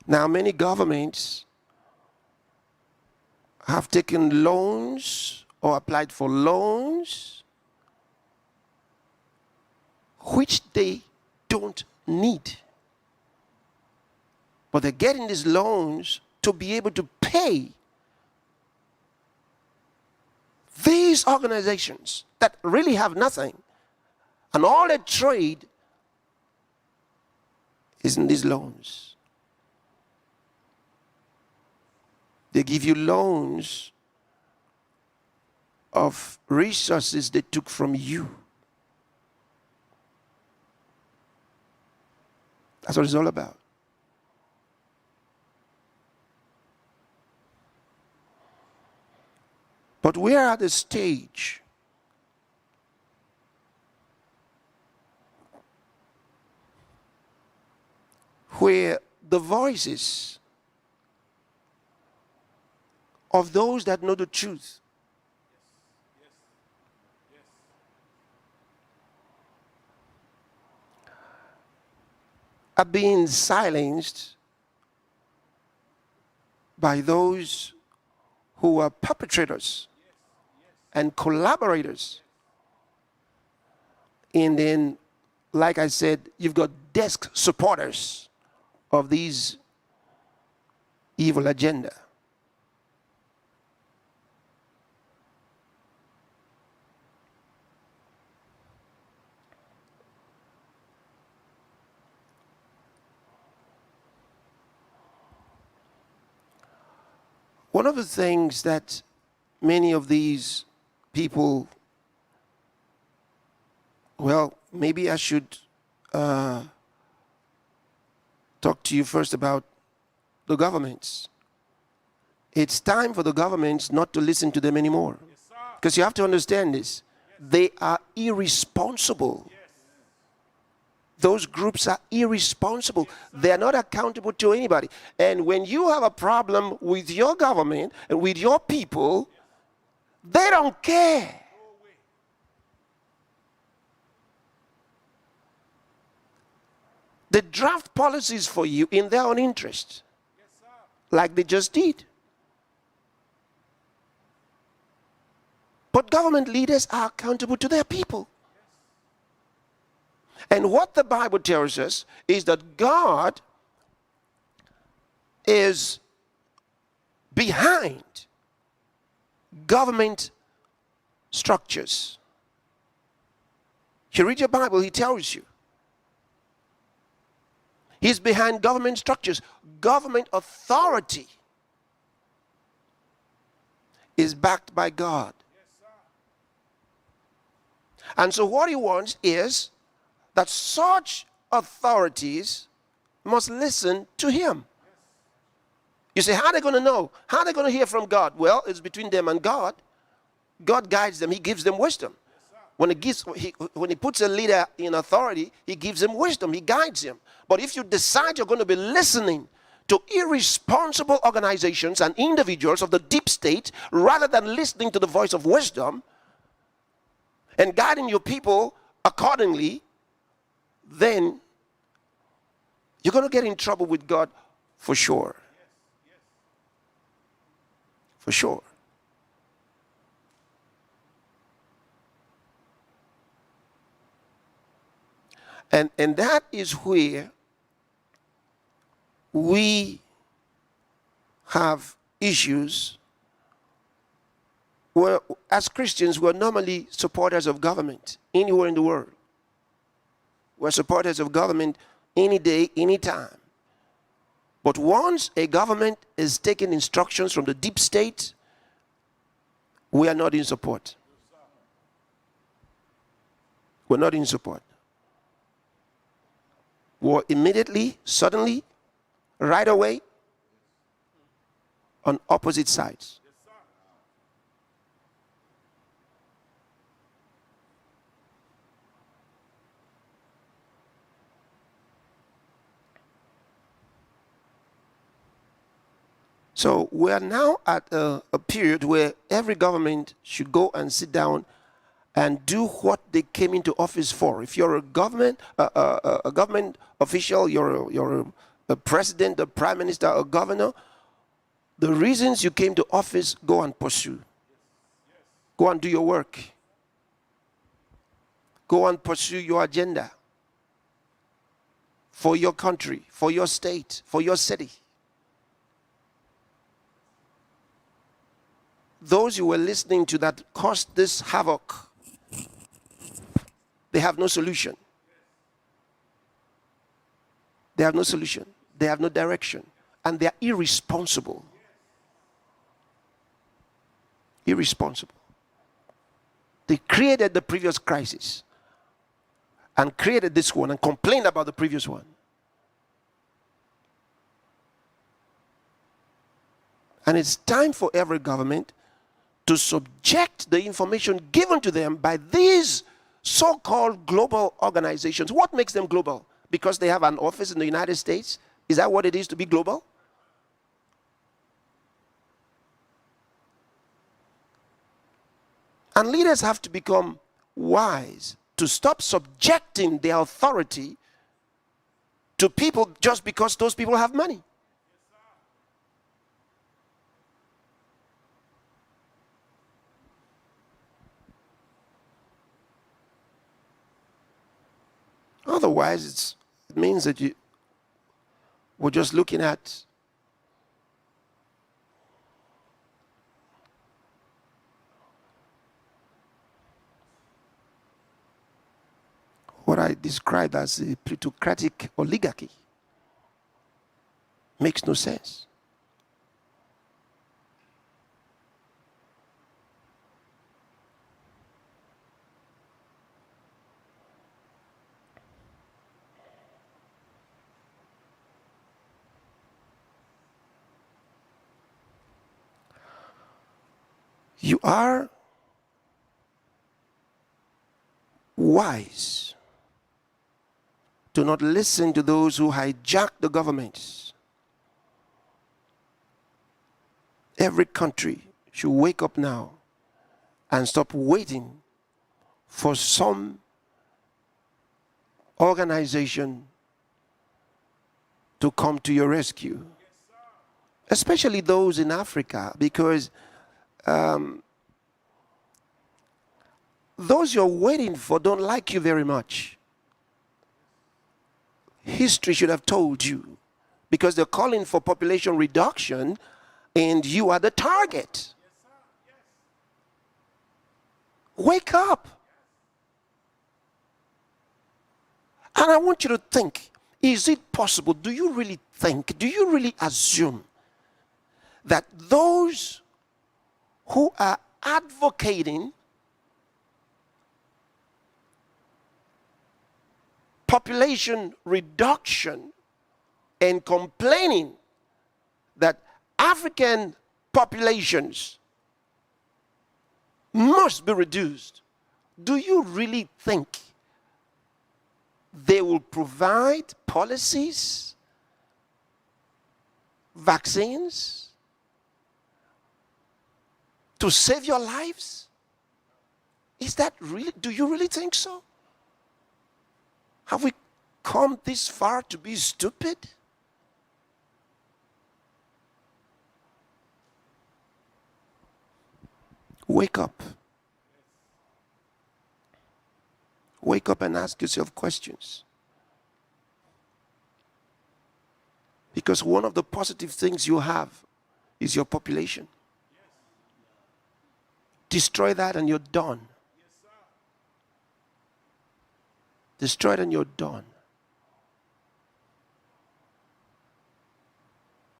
Now, many governments have taken loans or applied for loans which they don't need. But they're getting these loans to be able to pay these organizations that really have nothing. And all their trade is in these loans. They give you loans of resources they took from you. That's what it's all about. But we are at a stage where the voices of those that know the truth are being silenced by those who are perpetrators and collaborators. And then, like I said, you've got desk supporters of these evil agenda. One of the things that many of these people, well, maybe I should talk to you first about the governments. It's time for the governments not to listen to them anymore. Because you have to understand this. They are irresponsible. Those groups are irresponsible. They are not accountable to anybody. And when you have a problem with your government and with your people, they don't care. They draft policies for you in their own interest, like they just did. But government leaders are accountable to their people. And what the Bible tells us is that God is behind government structures. You read your Bible, he tells you. He's behind government structures. Government authority is backed by God. And so what he wants is that such authorities must listen to him. You say, how are they going to know? How are they going to hear from God? Well, it's between them and God. God guides them. He gives them wisdom. When he puts a leader in authority, he gives him wisdom. He guides him. But if you decide you're going to be listening to irresponsible organizations and individuals of the deep state, rather than listening to the voice of wisdom and guiding your people accordingly, then you're going to get in trouble with God for sure. For sure. And that is where we have issues where, as Christians, we're normally supporters of government anywhere in the world. We're supporters of government any day, any time. But once a government is taking instructions from the deep state, we are not in support. We're not in support. We're immediately, suddenly, right away, on opposite sides. So we are now at a period where every government should go and sit down and do what they came into office for. If you're a government official, you're a president, a prime minister, a governor, the reasons you came to office, go and pursue. Go and do your work. Go and pursue your agenda for your country, for your state, for your city. Those you were listening to that caused this havoc, they have no solution. They have no solution. They have no direction. And they are irresponsible. Irresponsible. They created the previous crisis and created this one and complained about the previous one. And it's time for every government to subject the information given to them by these so-called global organizations. What makes them global? Because they have an office in the United States? Is that what it is to be global? And leaders have to become wise to stop subjecting their authority to people just because those people have money. Otherwise, it means that we're just looking at what I describe as a plutocratic oligarchy. Makes no sense. You are wise to not listen to those who hijack the governments. Every country should wake up now and stop waiting for some organization to come to your rescue. Especially those in Africa, because those you're waiting for don't like you very much. History should have told you, because they're calling for population reduction and you are the target. Wake up. And I want you to think, is it possible? Do you really think, do you really assume that those who are advocating population reduction and complaining that African populations must be reduced, do you really think they will provide policies, vaccines to save your lives? Is that really, do you really think so? Have we come this far to be stupid? Wake up. Wake up and ask yourself questions. Because one of the positive things you have is your population. Destroy that and you're done. Destroy it and you're done.